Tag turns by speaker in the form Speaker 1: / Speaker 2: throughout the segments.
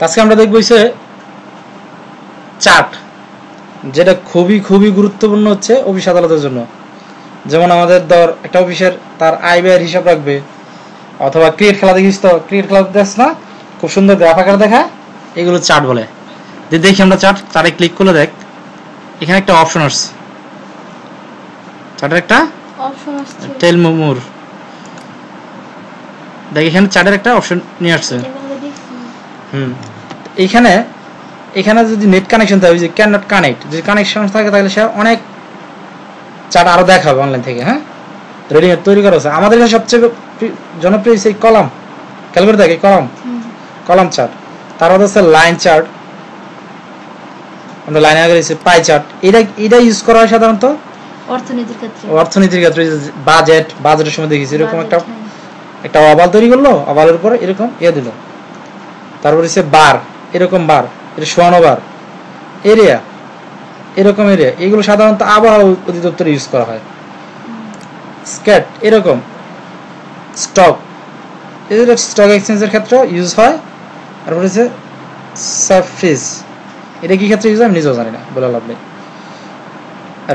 Speaker 1: আজকে আমরা দেখব চার্ট, যেটা খুবই খুবই গুরুত্বপূর্ণ হচ্ছে অফিস আদালতের জন্য। যেমন আমাদের ধর একটা অফিসের তার আয় ব্যয়ের হিসাব রাখবে, অথবা ক্রিকেট খেলা দেখিস তো, ক্রিকেট খেলা দেখ না, খুব সুন্দর গ্রাফ আকারে দেখা, এগুলো চার্ট বলে। দেখি আমরা চার্টে ক্লিক করলে দেখ এখানে একটা অপশন আসছে, চার্টের একটা অপশন আসছে টেল মোর। দেখ এখানে চার্টের একটা অপশন নিয়ে আসছে। এখানে যদি নেট কানেকশন থাকে, যে ক্যান নট কানেক্ট, যদি কানেকশন থাকে তাহলে সে অনেক চার্ট আরো দেখাবে অনলাইন থেকে। হ্যাঁ, রেডিমেড তৈরি করা আছে। আমাদের কাছে সবচেয়ে জনপ্রিয় সেই কলাম, খেয়াল করে দেখে কলাম চার্ট। তারপর হচ্ছে লাইন চার্ট, আমরা লাইনে আগে রয়েছে পাই চার্ট। এটা ইউজ করা হয় সাধারণত অর্থনীতির ক্ষেত্রে। বাজেটের সময় দেখেছি এরকম একটা ওভাল তৈরি করলো, ওভালের উপর এরকম দিল। তারপর হচ্ছে বার, এরকম বার, এটা সোয়ানো বার, এরিয়া, এরকম এরিয়া। এগুলো সাধারণত আবহাওয়া অধিদপ্তরে ইউজ করা হয়। স্ক্যাট, এরকম স্টক, এটা স্টক এক্সচেঞ্জের ক্ষেত্রে ইউজ হয়। তারপর হচ্ছে সারফেস, এটা কি ক্ষেত্রে ইউজ হয় আমি নিজেও জানি না, বলে লাভ নেই।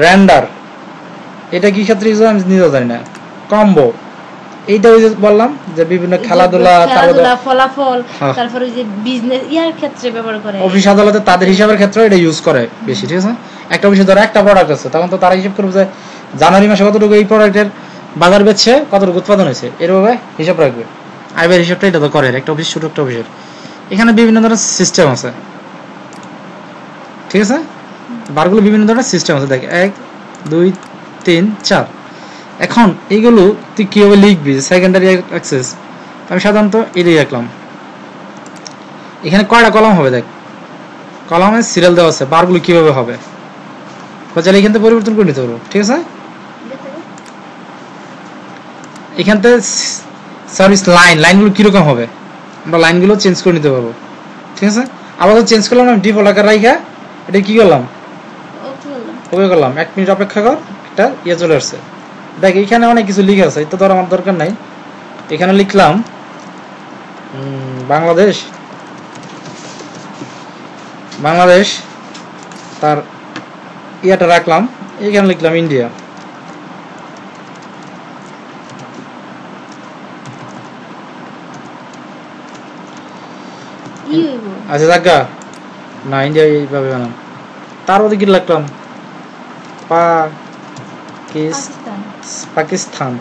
Speaker 1: র্যান্ডার, এটা কি ক্ষেত্রে ইউজ হয় আমি নিজেও জানি না। কম্বো, এইটা ওই যে বললাম যে বিভিন্ন খেলাধুলা ফলাফল, তারপর ওই যে বিজনেস ইয়ার ক্ষেত্রে ব্যবহার করে অফিস আদালতে, তাদের হিসাবের ক্ষেত্রে এটা ইউজ করে বেশি। ঠিক আছে, একটা অফিসে ধরো একটা প্রোডাক্ট আছে, তখন তো তারা হিসাব করবে যে জানুয়ারি মাসে কতটুকু এই প্রোডাক্টের বাজার বেচছে, কতটুকু উৎপাদন হয়েছে, এরভাবে হিসাব রাখবে। আয় ব্যয়ের হিসাবটা এটা তো করে একটা অফিস, ছোট একটা অফিসের। এখানে বিভিন্ন ধরনের সিস্টেম আছে। ঠিক আছে, বারগুলো বিভিন্ন ধরনের সিস্টেম আছে। দেখ 1 2 3 4। এখন এইগুলো তুই কিভাবে লিখবি, সেকেন্ডারি অ্যাক্সেস, আমি সাধারণত এটাই রাখলাম। এখানে কয়টা কলাম হবে দেখ, কলামে সিরিয়াল দেওয়া আছে, বারগুলো কিভাবে হবে চাইলে এখান থেকে পরিবর্তন করে নিতে পারবো। ঠিক আছে, এখান থেকে সার্ভিস লাইনগুলো কিরকম হবে আমরা লাইনগুলো চেঞ্জ করে নিতে পারবো। ঠিক আছে, আবার চেঞ্জ করলাম না, ডিফল্ট আকার রাখা এটা কি করলাম, ওকে করলাম। 1 মিনিট অপেক্ষা কর, একটা চলে আসছে। দেখ এখানে অনেক কিছু লিখে আছে, এটা ধর আমার দরকার নাই। এখানে লিখলাম বাংলাদেশ, তার ইয়াটা রাখলাম, এখানে লিখলাম ইন্ডিয়া। আচ্ছা জায়গা না, ইন্ডিয়া এইভাবে বানাম। তার মধ্যে কি লিখলাম পাকিস্তান।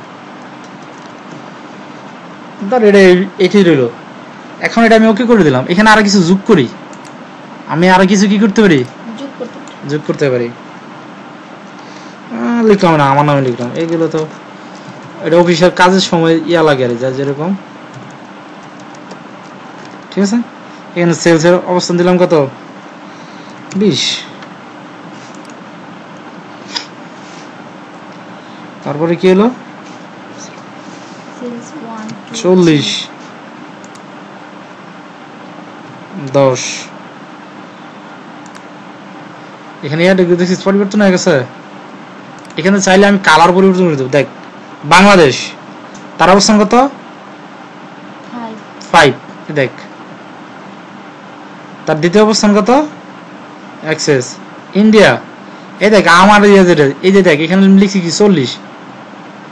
Speaker 1: এটি রইল। এখন এটা আমি ওকে করে দিলাম। এখানে আরো কিছু যোগ করি, আমি আরো কিছু কি করতে পারি, যোগ করতে পারি। লিখলাম না, আমার নামে লিখলাম। এইগুলো তো এটা অফিসের কাজের সময় ইয়া লাগে আর যা যেরকম। ঠিক আছে, এখানে সেলসের অবস্থান দিলাম কত, 20। তারপরে কি হলো, 40, 10। এখানে পরিবর্তন হয়ে গেছে। এখানে চাইলে আমি কালার পরিবর্তন করে দেবো। দেখ বাংলাদেশ, তার অবস্থান কত, 5। দেখ তার দ্বিতীয় অবস্থান কত, অ্যাক্সেস। ইন্ডিয়া, এই দেখ আমার এই যে দেখ এখানে লিখছি কি 40,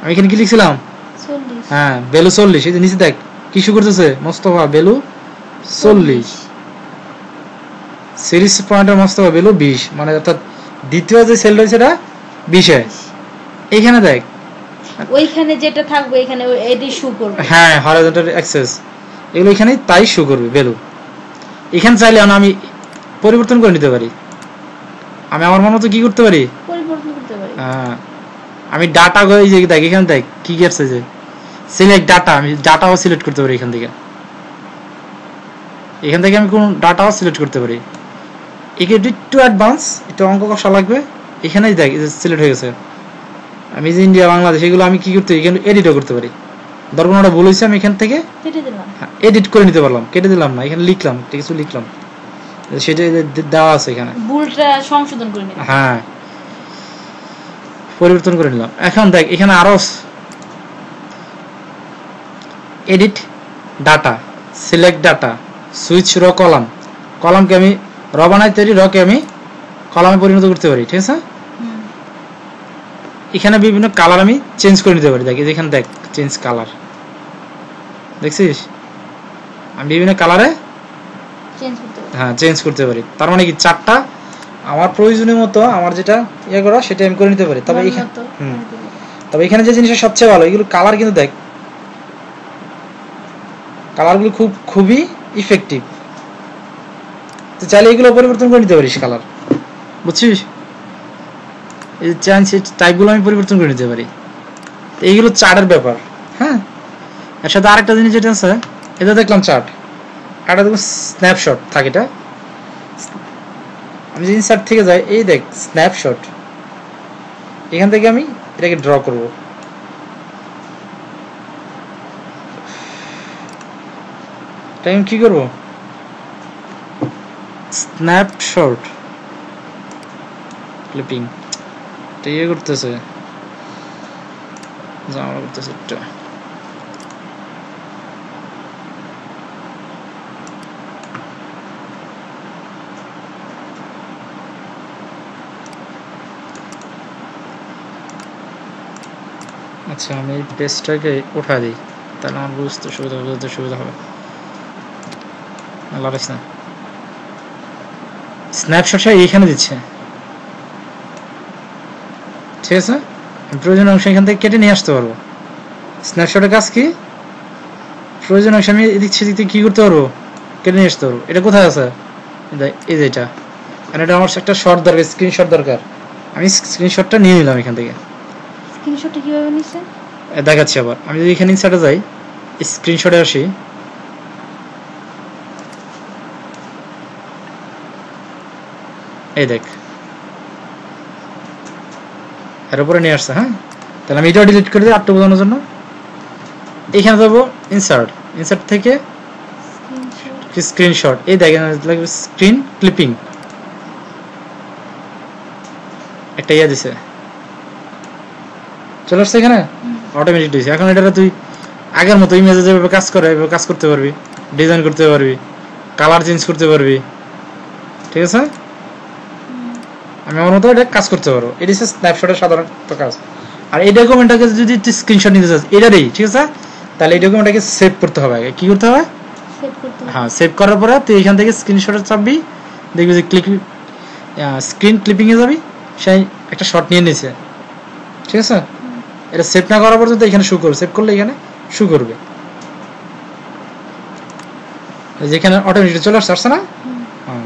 Speaker 1: আমি এখানে কি লিখছিলাম, হ্যাঁ ভ্যালু 40। এই যে নিচে দেখ কি শো করতেছে, মোস্তফা ভ্যালু 40, সিরিজ পয়েন্টের মোস্তফা ভ্যালু 20, মানে অর্থাৎ দ্বিতীয় যে সেল রয়েছে এটা 20 এ। এইখানে দেখ ওইখানে যেটা থাকবে এখানে এডি শো করবে, হ্যাঁ হরাইজন্টাল অ্যাক্সেস, এগুলো এখানে তাই শো করবে ভ্যালু। এখানে চাইলে আমি পরিবর্তন করে নিতে পারি, আমি আমার মন মতো কি করতে পারি, পরিবর্তন করতে পারি। হ্যাঁ, আমি ডাটা এই যে দেখ এখানে দেখ কি কি আছে, যে সিলেক্ট ডাটা, আমি ডাটাও সিলেক্ট করতে পারি। এখান থেকে আমি কোন ডাটাও সিলেক্ট করতে পারি। একে একটু অ্যাডভান্স, একটু অঙ্ক কষা লাগবে। এখানেই দেখ সিলেক্ট হয়ে গেছে। আমি যে ইন্ডিয়া বাংলাদেশ, এগুলো আমি কি করতে পারি, এখানে এডিটও করতে পারি। ধরুন ওটা ভুল হয়েছে, আমি এখান থেকে এডিট করে নিতে পারলাম, কেটে দিলাম না, এখানে লিখলাম, কিছু লিখলাম, সেটা দেওয়া আছে এখানে, ভুলটা সংশোধন করে নিলাম, হ্যাঁ পরিবর্তন করে নিলাম। এখন দেখ এখানে আরো edit data, select data, switch row column, কলামকে আমি র বানাই তৈরি, রকে আমি কলামে পরিণত করতে পারি, ঠিক আছে। এখানে বিভিন্ন কালার আমি চেঞ্জ করে নিতে পারি। দেখ এখানে দেখ চেঞ্জ কালার, দেখছিস আমি বিভিন্ন কালারে চেঞ্জ করতে পারি। তার মানে কি চারটা আমার প্রয়োজনীয় মতো আমার যেটা ইয়ে করা সেটা আমি করে নিতে পারি। তবে এখানে যে জিনিসটা সবচেয়ে ভালো, এগুলো কালার কিন্তু দেখ কালারগুলো খুবই ইফেক্টিভ। তুই চাইলে এগুলো পরিবর্তন করে নিতে পারিস কালার, বুঝছিস। এই চেঞ্জ টাইপগুলো আমি পরিবর্তন করে নিতে পারি। এইগুলো চার্টের ব্যাপার। হ্যাঁ, এর সাথে আরেকটা জিনিস যেটা আছে, এটা দেখলাম চার্ট, এটা দেখুন স্ন্যাপশট থাকে। এটা আমি যদি ইনসার্ট থেকে যাই, এই দেখ স্ন্যাপশট, এখান থেকে আমি এটাকে ড্র করব। টাইম কি করব, স্ন্যাপশট ক্লিপিং ইয়ে করতেছে, জামা করতেছে একটা। আচ্ছা আমি এই পেজটাকে উঠা দিই, তাহলে আমার বুঝতে সুবিধা হবে। লাগাইস না, স্ন্যাপশটটা এইখানে দিচ্ছে, ঠিক আছে। প্রয়োজনীয় অংশ এখান থেকে কেটে নিয়ে আসতে পারবো। স্ন্যাপশটের কাজ কি, প্রয়োজনীয় অংশ আমি এদিক সেদিক থেকে কি করতে পারবো, কেটে নিয়ে আসতে পারবো। এটা কোথায় আছে, এই যে এটা, কারণ এটা আমার একটা শর্ট দরকার, স্ক্রিনশট দরকার। আমি স্ক্রিনশটটা নিয়ে নিলাম এখান থেকে।
Speaker 2: স্ক্রিনশটটা কিভাবে নিছেন
Speaker 1: দেখাচ্ছি আবার। আমি যদি এখানে ইনসার্টে যাই, স্ক্রিনশটে আসি, এই দেখ এর উপরে নিয়ে আসছে। হ্যাঁ, তাহলে আমি এটাও ডিলিট করে দিই আটটা বোঝানোর জন্য। এখানে যাবো ইনসার্ট থেকে স্ক্রিনশট, এই দেখেন লাগবে স্ক্রিন ক্লিপিং, একটা ইয়ে দিছে, চলে আসছে এখানে অটোমেটিক দিয়েছে। এখন এটা তুই আগের মতো ইমেজে যেভাবে কাজ করে এভাবে কাজ করতে পারবি, ডিজাইন করতে পারবি, কালার চেঞ্জ করতে পারবি, ঠিক আছে। আমি আমার মতো এটা কাজ করতে পারবো। এটা হচ্ছে স্ন্যাপশটের সাধারণ কাজ। আর এই ডকুমেন্টটাকে যদি তুই স্ক্রিনশট নিতে চাস এটারই, ঠিক আছে, তাহলে এই ডকুমেন্টটাকে সেভ করতে হবে। আগে কি করতে হবে, হ্যাঁ সেভ করার পরে তুই এখান থেকে স্ক্রিনশটে চাপবি, দেখবি যে স্ক্রিন ক্লিপিং এ যাবি, সেই একটা শট নিয়ে নিয়েছে, ঠিক আছে। এটা সেভ না করা পর্যন্ত এখানে শো করবে, সেভ করলে এখানে শো করবে, যেখানে অটোমেটিক চলে আসছে না। হ্যাঁ,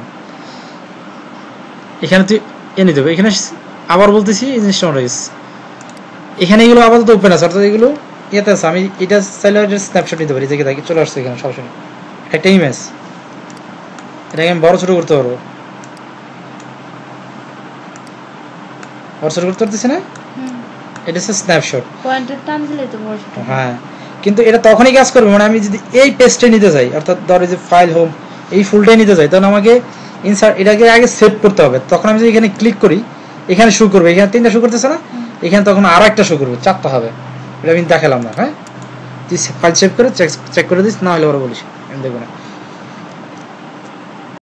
Speaker 1: এখানে তুই এনে দেবে। এখানে আবার বলতেছি এই জিনিসটা মনে হয়েছে, এখানে এগুলো আপাতত ওপেন আছে, অর্থাৎ এগুলো ইয়েতে আছে। আমি এটা চাইলে স্ন্যাপশট নিতে পারি, দেখে থাকি চলে আসছে এখানে সরাসরি একটা ইমেজ। এটাকে আমি বড় ছোট করতে পারবো, বড় ছোট করতে পারতেছি না। এটা হচ্ছে স্ন্যাপশট,
Speaker 2: পয়েন্টার টান দিলে তো বড় ছোট।
Speaker 1: হ্যাঁ, কিন্তু এটা তখনই কাজ করবে মানে আমি যদি এই পেজটা নিতে চাই, অর্থাৎ ধর এই যে ফাইল হোম এই ফুলটাই নিতে চাই, তখন আমাকে ইনসার্ট এটাকে আগে সেভ করতে হবে। তখন আমি যদি এখানে ক্লিক করি, এখানে শো করবে, এখানে 3টা শো করতেছে না, এখানে তখন আরো একটা শো করবে, 4টা হবে। এটা আমি দেখালাম না। হ্যাঁ, তুই ফাইল সেভ করে চেক করে দিস, না হলে ওরা বলিস, আমি দেখবো না।